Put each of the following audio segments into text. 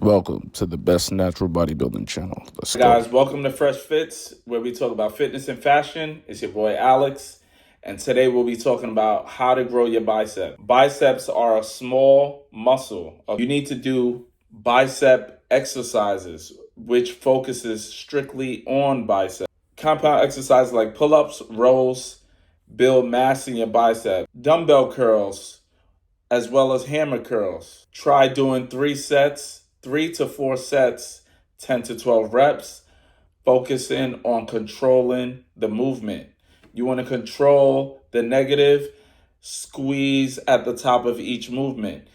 Welcome to the best natural bodybuilding channel. Let's Hey go. guys, welcome to Fresh Fits, where we talk about fitness and fashion. It's your boy Alex, and today we'll be talking about how to grow your bicep. Biceps are a small muscle. You need to do bicep exercises, which focuses strictly on bicep. Compound exercises like pull-ups, rows, build mass in your bicep. Dumbbell curls, as well as hammer curls. Try doing 3 to 4 sets, 10 to 12 reps, focusing on controlling the movement. You want to control the negative, squeeze at the top of each movement.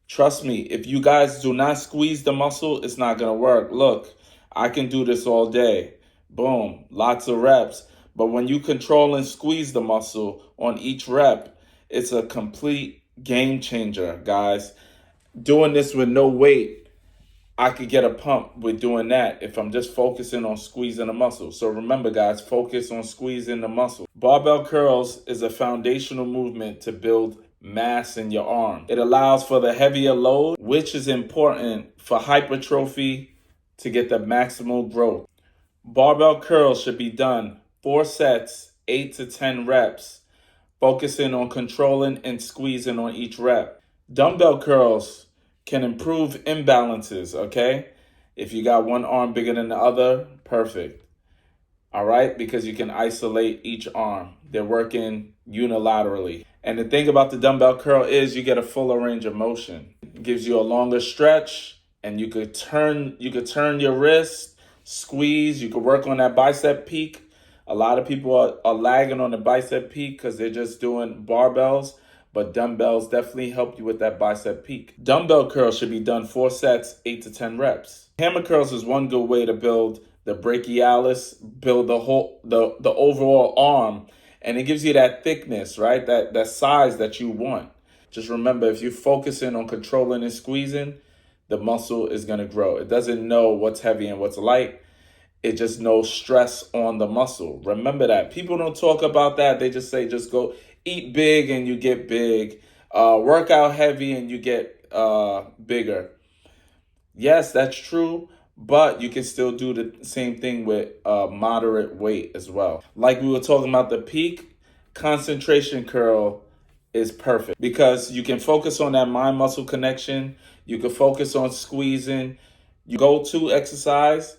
Trust me, if you guys do not squeeze the muscle, it's not going to work. Look, I can do this all day. Boom, lots of reps. But when you control and squeeze the muscle on each rep, it's a complete game changer, guys. Doing this with no weight, I could get a pump with doing that if I'm just focusing on squeezing the muscle. So remember, guys, focus on squeezing the muscle. Barbell curls is a foundational movement to build mass in your arm. It allows for the heavier load, which is important for hypertrophy to get the maximal growth. Barbell curls should be done 4 sets, 8 to 10 reps, focusing on controlling and squeezing on each rep. Dumbbell curls can improve imbalances, okay? If you got one arm bigger than the other, perfect. All right? Because you can isolate each arm. They're working unilaterally. And the thing about the dumbbell curl is you get a fuller range of motion. It gives you a longer stretch, and you could turn your wrist, squeeze, you could work on that bicep peak. A lot of people are lagging on the bicep peak because they're just doing barbells, but dumbbells definitely help you with that bicep peak. Dumbbell curls should be done 4 sets, 8 to 10 reps. Hammer curls is one good way to build the brachialis, build the overall arm, and it gives you that thickness, right? That size that you want. Just remember, if you're focusing on controlling and squeezing, the muscle is going to grow. It doesn't know what's heavy and what's light. It just knows stress on the muscle. Remember that. People don't talk about that. They just say, just go eat big and you get big. Work out heavy and you get bigger. Yes, that's true. But you can still do the same thing with moderate weight as well. Like we were talking about the peak, concentration curl is perfect because you can focus on that mind-muscle connection. You can focus on squeezing. You go-to exercise,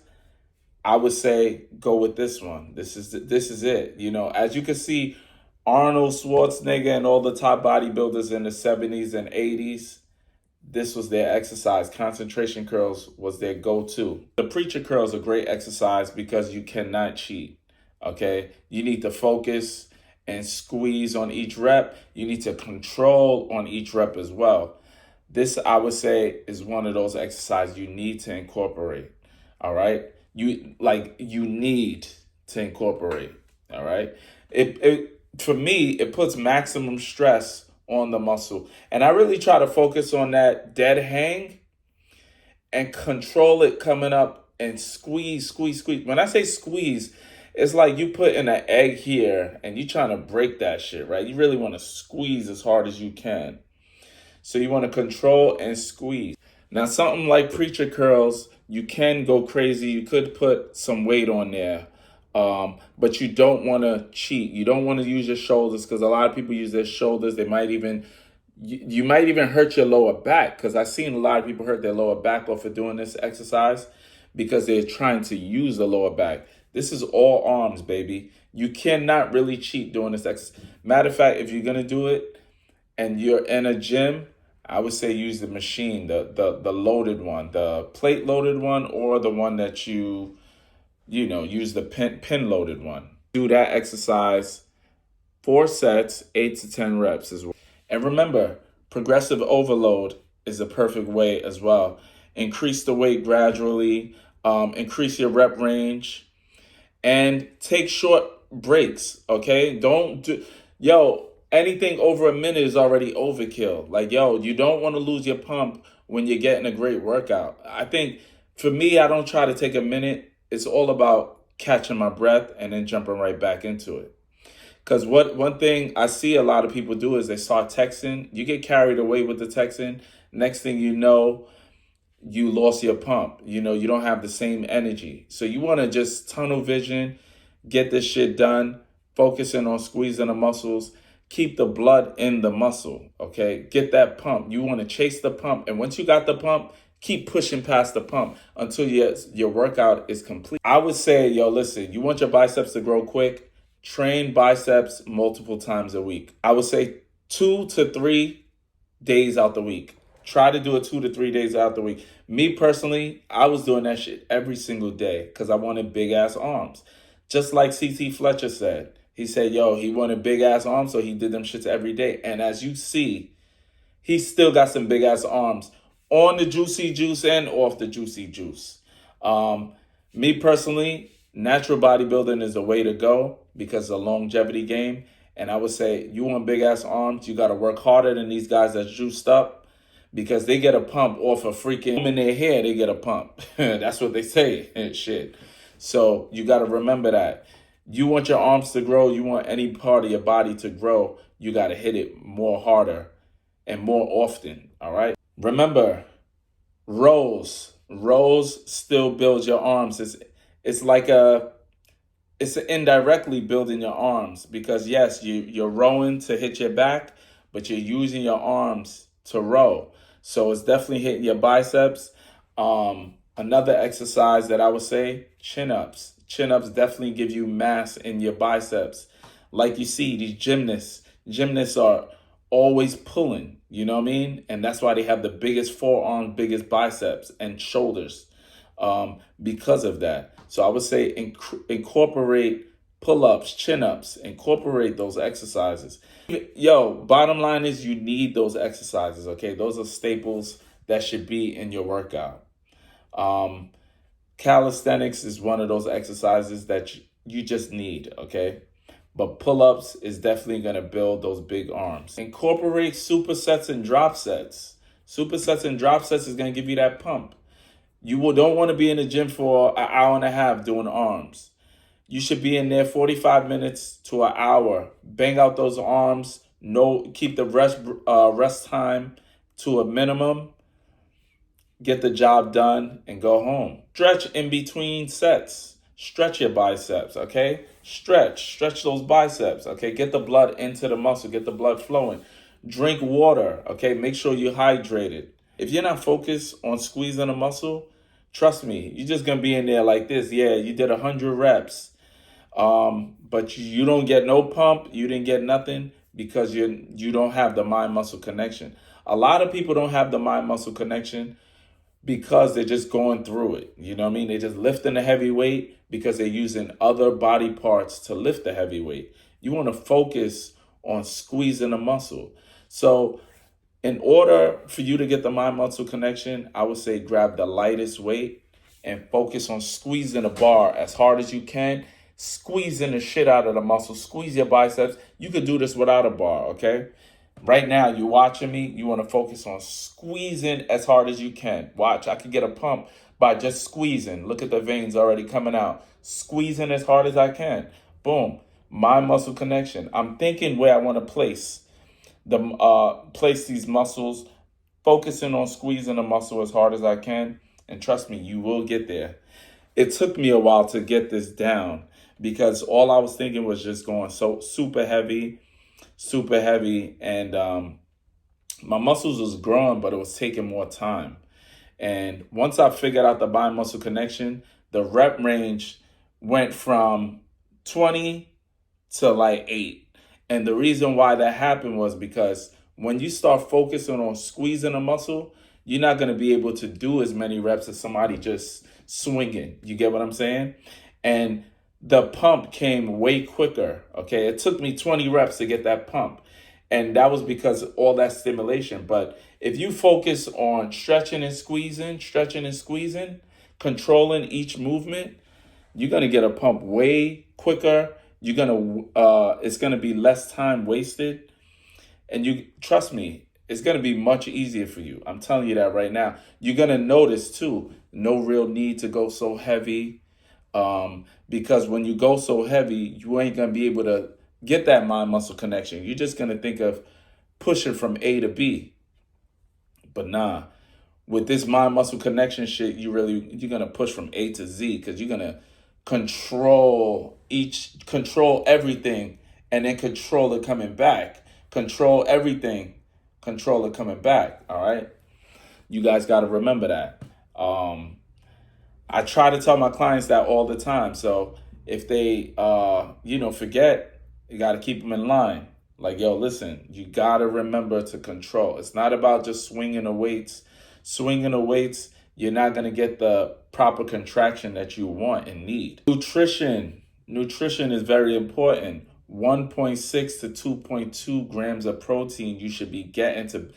I would say go with this one. This is it. You know, as you can see, Arnold Schwarzenegger and all the top bodybuilders in the 70s and 80s, this was their exercise. Concentration curls was their go-to. The preacher curl is a great exercise because you cannot cheat, okay? You need to focus and squeeze on each rep. You need to control on each rep as well. This, I would say, is one of those exercises you need to incorporate, all right? You need to incorporate, all right? It for me, it puts maximum stress on the muscle. And I really try to focus on that dead hang and control it coming up and squeeze. When I say squeeze, it's like you put in an egg here and you trying to break that shit, right? You really want to squeeze as hard as you can. So you want to control and squeeze. Now, something like preacher curls, you can go crazy. You could put some weight on there, but you don't want to cheat. You don't want to use your shoulders because a lot of people use their shoulders. They might even, you might even hurt your lower back because I've seen a lot of people hurt their lower back off of doing this exercise because they're trying to use the lower back. This is all arms, baby. You cannot really cheat doing this exercise. Matter of fact, if you're going to do it and you're in a gym, I would say use the machine, the loaded one, the plate loaded one, or the one that use the pin loaded one. Do that exercise 4 sets, 8 to 10 reps as well. And remember, progressive overload is the perfect way as well. Increase the weight gradually, increase your rep range, and take short breaks, okay? Anything over a minute is already overkill. Like, you don't want to lose your pump when you're getting a great workout. I think, for me, I don't try to take a minute. It's all about catching my breath and then jumping right back into it. Because one thing I see a lot of people do is they start texting. You get carried away with the texting. Next thing you know, you lost your pump. You know, you don't have the same energy. So you want to just tunnel vision, get this shit done, focusing on squeezing the muscles, keep the blood in the muscle, okay? Get that pump. You want to chase the pump. And once you got the pump, keep pushing past the pump until your workout is complete. I would say, yo, listen, you want your biceps to grow quick, train biceps multiple times a week. I would say 2 to 3 days out the week. Try to do it 2 to 3 days out the week. Me personally, I was doing that shit every single day because I wanted big ass arms. Just like CT Fletcher said. He said, yo, he wanted big ass arms, so he did them shits every day. And as you see, he still got some big ass arms on the juicy juice and off the juicy juice. Me personally, natural bodybuilding is the way to go because it's a longevity game. And I would say, you want big ass arms, you got to work harder than these guys that's juiced up because they get a pump off a freaking in their hair. They get a pump. That's what they say and shit. So you got to remember that. You want your arms to grow. You want any part of your body to grow. You got to hit it more harder and more often. All right. Remember, rows. Rows still builds your arms. It's like it's indirectly building your arms because yes, you're rowing to hit your back, but you're using your arms to row. So it's definitely hitting your biceps. Another exercise that I would say, chin-ups. Chin-ups definitely give you mass in your biceps. Like you see, these gymnasts are always pulling, you know what I mean? And that's why they have the biggest forearms, biggest biceps and shoulders because of that. So I would say incorporate pull-ups, chin-ups, incorporate those exercises. Yo, bottom line is you need those exercises, okay? Those are staples that should be in your workout. Calisthenics is one of those exercises that you just need, okay? But pull-ups is definitely going to build those big arms. Incorporate supersets and drop sets. Supersets and drop sets is going to give you that pump. You don't want to be in the gym for an hour and a half doing arms. You should be in there 45 minutes to an hour. Bang out those arms. Keep the rest time to a minimum. Get the job done and go home. Stretch in between sets. Stretch your biceps, okay? Stretch those biceps, okay? Get the blood into the muscle, get the blood flowing. Drink water, okay? Make sure you're hydrated. If you're not focused on squeezing a muscle, trust me, you're just gonna be in there like this. Yeah, you did 100 reps, but you don't get no pump, you didn't get nothing because you don't have the mind-muscle connection. A lot of people don't have the mind-muscle connection because they're just going through it. You know what I mean? They're just lifting the heavy weight because they're using other body parts to lift the heavy weight. You want to focus on squeezing the muscle. So in order for you to get the mind-muscle connection, I would say grab the lightest weight and focus on squeezing the bar as hard as you can. Squeezing the shit out of the muscle. Squeeze your biceps. You could do this without a bar, okay? Right now, you're watching me. You want to focus on squeezing as hard as you can. Watch, I could get a pump by just squeezing. Look at the veins already coming out. Squeezing as hard as I can. Boom. Mind muscle connection. I'm thinking where I want to place these muscles, focusing on squeezing the muscle as hard as I can. And trust me, you will get there. It took me a while to get this down because all I was thinking was just going so super heavy, and my muscles was growing, but it was taking more time. And once I figured out the mind muscle connection, the rep range went from 20 to like 8. And the reason why that happened was because when you start focusing on squeezing a muscle, you're not going to be able to do as many reps as somebody just swinging. You get what I'm saying? And the pump came way quicker, okay? It took me 20 reps to get that pump. And that was because of all that stimulation. But if you focus on stretching and squeezing, controlling each movement, you're going to get a pump way quicker. It's going to be less time wasted. And you trust me, it's going to be much easier for you. I'm telling you that right now. You're going to notice too, no real need to go so heavy. Because when you go so heavy, you ain't going to be able to get that mind muscle connection. You're just going to think of pushing from A to B. But nah, with this mind muscle connection shit, you're gonna push from A to Z because you're gonna control everything, and then control it coming back. Control everything, control it coming back. All right, you guys got to remember that. I try to tell my clients that all the time. So if they, forget, you got to keep them in line. Like, yo, listen, you got to remember to control. It's not about just swinging the weights. Swinging the weights, you're not going to get the proper contraction that you want and need. Nutrition is very important. 1.6 to 2.2 grams of protein you should be getting to.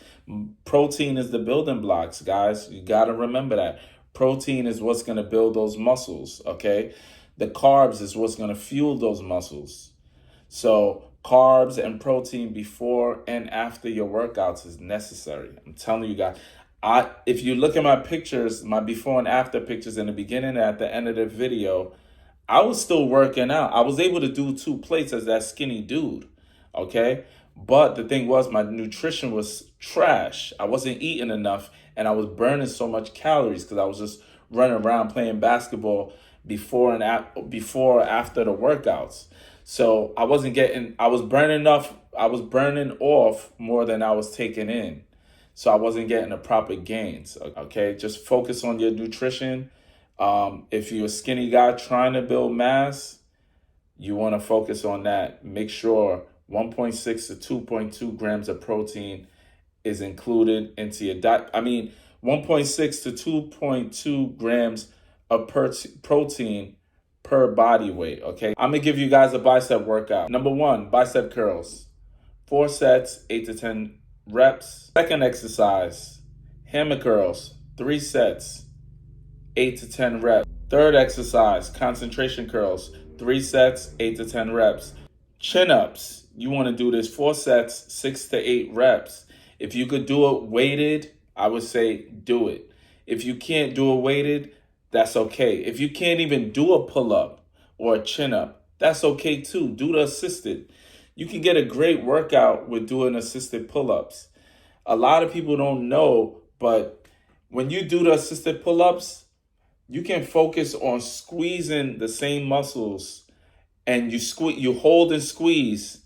Protein is the building blocks, guys. You got to remember that. Protein is what's going to build those muscles, okay? The carbs is what's going to fuel those muscles. So carbs and protein before and after your workouts is necessary. I'm telling you guys. If you look at my pictures, my before and after pictures in the beginning and at the end of the video, I was still working out. I was able to do 2 plates as that skinny dude, okay? But the thing was, my nutrition was trash. I wasn't eating enough, and I was burning so much calories because I was just running around playing basketball before or after the workouts. So I was burning off more than I was taking in. So I wasn't getting the proper gains, okay? Just focus on your nutrition. If you're a skinny guy trying to build mass, you want to focus on that. Make sure 1.6 to 2.2 grams of protein is included into your diet. 1.6 to 2.2 grams of protein per body weight, okay? I'm going to give you guys a bicep workout. Number 1, bicep curls. 4 sets, 8 to 10 reps. Second exercise, hammer curls. 3 sets, 8 to 10 reps. Third exercise, concentration curls. 3 sets, 8 to 10 reps. Chin-ups, you want to do this 4 sets, 6 to 8 reps. If you could do it weighted, I would say do it. If you can't do it weighted, that's okay. If you can't even do a pull-up or a chin-up, that's okay too. Do the assisted. You can get a great workout with doing assisted pull-ups. A lot of people don't know, but when you do the assisted pull-ups, you can focus on squeezing the same muscles, and you hold and squeeze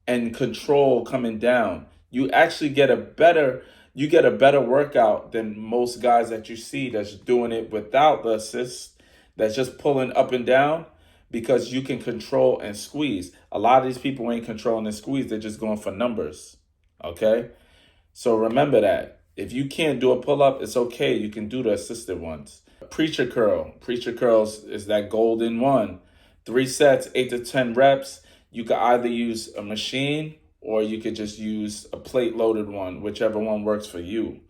and control coming down. You actually get a better workout than most guys that you see that's doing it without the assist, that's just pulling up and down, because you can control and squeeze. A lot of these people ain't controlling and squeeze, they're just going for numbers, okay? So remember that. If you can't do a pull-up, it's okay. You can do the assisted ones. Preacher curl. Preacher curls is that golden one. 3 sets, 8 to 10 reps. You could either use a machine or you could just use a plate-loaded one, whichever one works for you.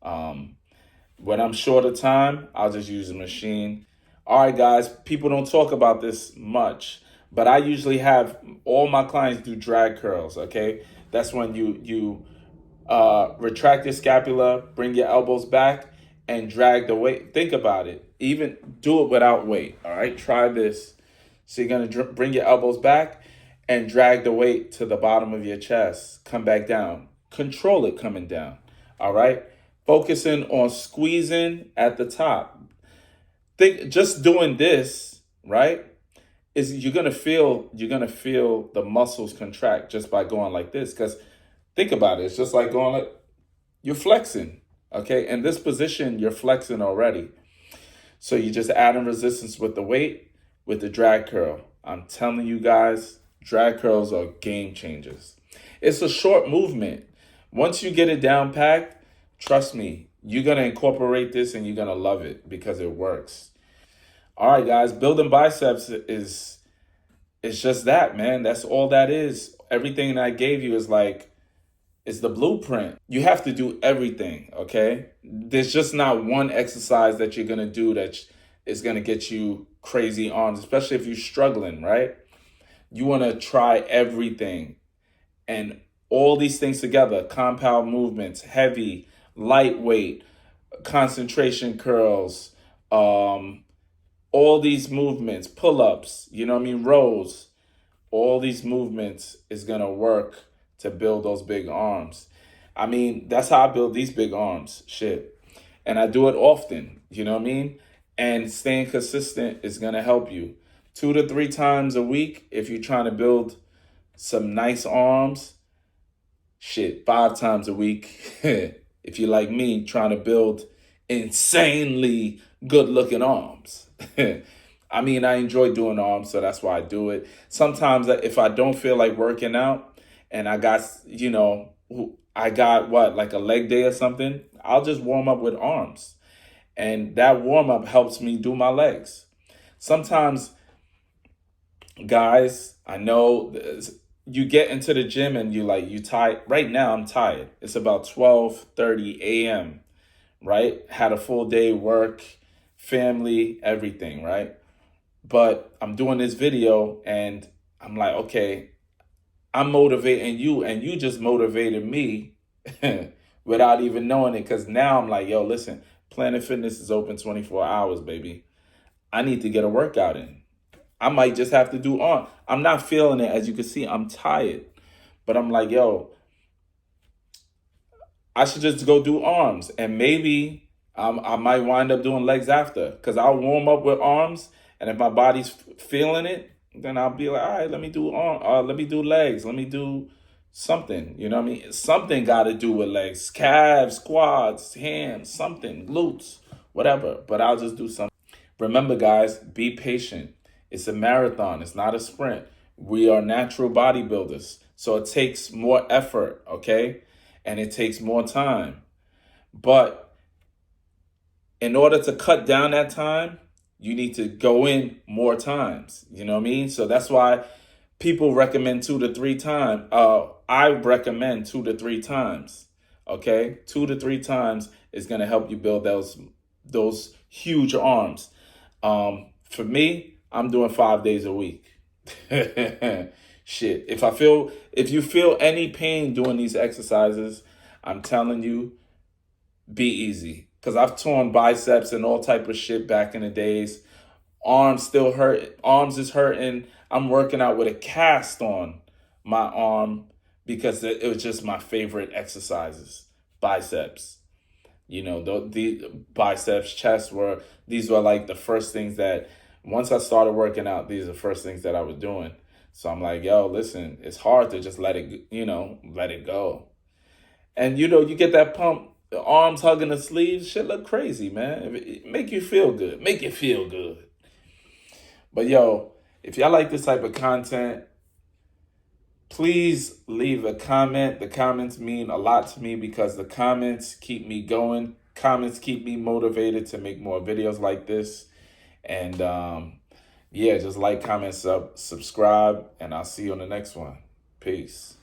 When I'm short of time, I'll just use a machine. All right, guys, people don't talk about this much, but I usually have all my clients do drag curls, okay? That's when you retract your scapula, bring your elbows back, and drag the weight. Think about it. Even do it without weight, all right? Try this. So you're going to bring your elbows back and drag the weight to the bottom of your chest. Come back down. Control it coming down, all right? Focusing on squeezing at the top. Think just doing this, right? You're gonna feel the muscles contract just by going like this. Because think about it, it's just like going like you're flexing. Okay, in this position, you're flexing already. So you just add in resistance with the weight, with the drag curl. I'm telling you guys, drag curls are game changers. It's a short movement. Once you get it down packed, trust me, you're gonna incorporate this and you're gonna love it because it works. All right, guys, building biceps is just that, man. That's all that is. Everything that I gave you is the blueprint. You have to do everything, okay? There's just not one exercise that you're gonna do that is gonna get you crazy arms, especially if you're struggling, right? You wanna try everything, and all these things together: compound movements, heavy, lightweight, concentration curls, all these movements, pull-ups, rows. All these movements is gonna work to build those big arms. That's how I build these big arms. Shit. And I do it often, you know what I mean? And staying consistent is going to help you. 2 to 3 times a week, if you're trying to build some nice arms, shit, 5 times a week. If you're like me, trying to build insanely good looking arms. I mean, I enjoy doing arms, so that's why I do it. Sometimes if I don't feel like working out and I got, I got what, like a leg day or something, I'll just warm up with arms. And that warm up helps me do my legs. Sometimes, guys, I know you get into the gym and you tired. Right now, I'm tired. It's about 12:30 a.m., right? Had a full day, work, family, everything, right? But I'm doing this video and I'm like, okay, I'm motivating you and you just motivated me without even knowing it. Cause now I'm like, yo, listen, Planet Fitness is open 24 hours, baby. I need to get a workout in. I might just have to do on. I'm not feeling it. As you can see, I'm tired. But I'm like, yo, I should just go do arms. And maybe I might wind up doing legs after. Because I'll warm up with arms. And if my body's feeling it, then I'll be like, all right, let me do let me do legs. Let me do something. You know what I mean? Something got to do with legs. Calves, quads, hands, something, glutes, whatever. But I'll just do something. Remember, guys, be patient. It's a marathon. It's not a sprint. We are natural bodybuilders. So it takes more effort, okay? And it takes more time. But in order to cut down that time, you need to go in more times. You know what I mean? So that's why people recommend 2 to 3 times. I recommend 2 to 3 times. Okay? 2 to 3 times is going to help you build those huge arms. For me, I'm doing 5 days a week. Shit. If you feel any pain doing these exercises, I'm telling you, be easy. Cause I've torn biceps and all type of shit back in the days. Arms still hurt. Arms is hurting. I'm working out with a cast on my arm because it was just my favorite exercises. Biceps. The biceps, chest these were like the first things that once I started working out, these are the first things that I was doing. So I'm like, yo, listen, it's hard to just let it go. And you get that pump, the arms hugging the sleeves, shit look crazy, man. Make you feel good. Make you feel good. But yo, if y'all like this type of content, please leave a comment. The comments mean a lot to me because the comments keep me going. Comments keep me motivated to make more videos like this. And yeah, just like, comment, subscribe, and I'll see you on the next one. Peace.